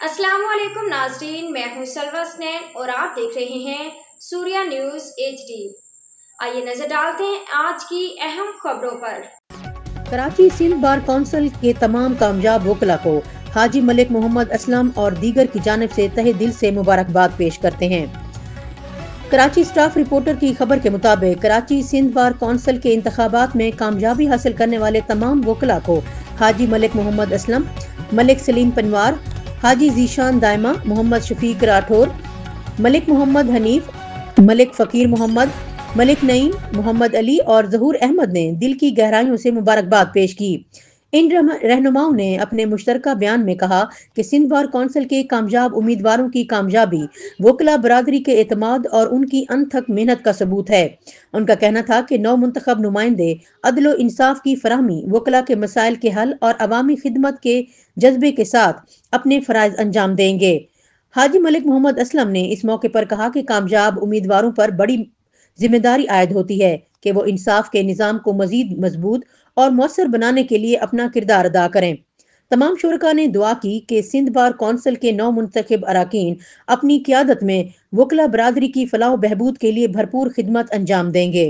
अस्सलाम वालेकुम नाज़रीन, मैं हूं सलवा स्नैन और आप देख रहे हैं सूर्या न्यूज़ HD। आइए नजर डालते हैं आज की अहम खबरों पर। कराची सिंध बार कौंसिल के तमाम कामयाब वकला को हाजी मलिक मोहम्मद असलम और दीगर की जानिब से तहे दिल से मुबारकबाद पेश करते हैं। कराची स्टाफ रिपोर्टर की खबर के मुताबिक कराची सिंध बार कौंसिल के इंतखाबात में कामयाबी हासिल करने वाले तमाम वकला को हाजी मलिक मोहम्मद असलम, मलिक सलीम पनवार, हाजी जीशान दायमा, मोहम्मद शफीक राठौर, मलिक मोहम्मद हनीफ, मलिक फकीर मोहम्मद, मलिक नईम, मोहम्मद अली और जहूर अहमद ने दिल की गहराइयों से मुबारकबाद पेश की। इन रहनुमाओं ने अपने मुश्तरका बयान में कहा कि सिंध बार कौंसिल के कामयाब उम्मीदवारों की कामयाबी वकला बरादरी के एतमाद और उनकी अनथक मेहनत का सबूत है। उनका कहना था कि नौ मुंतखब नुमाइंदे अदल व इंसाफ की फराहमी, वकला के मसाइल के हल और अवामी खिदमत के जज्बे के साथ अपने फराइज अंजाम देंगे। हाजी मलिक मोहम्मद असलम ने इस मौके पर कहा कि कामयाब उम्मीदवारों पर बड़ी जिम्मेदारी आयद होती है कि वो इंसाफ के निज़ाम को मजीद मजबूत और मौसर बनाने के लिए अपना किरदार अदा करें। तमाम शुरका ने दुआ की कि सिंध बार कौंसिल के नौ मुंतखब अराकीन अपनी क़ियादत में वकला बरादरी की फलाह बहबूद के लिए भरपूर खिदमत अंजाम देंगे।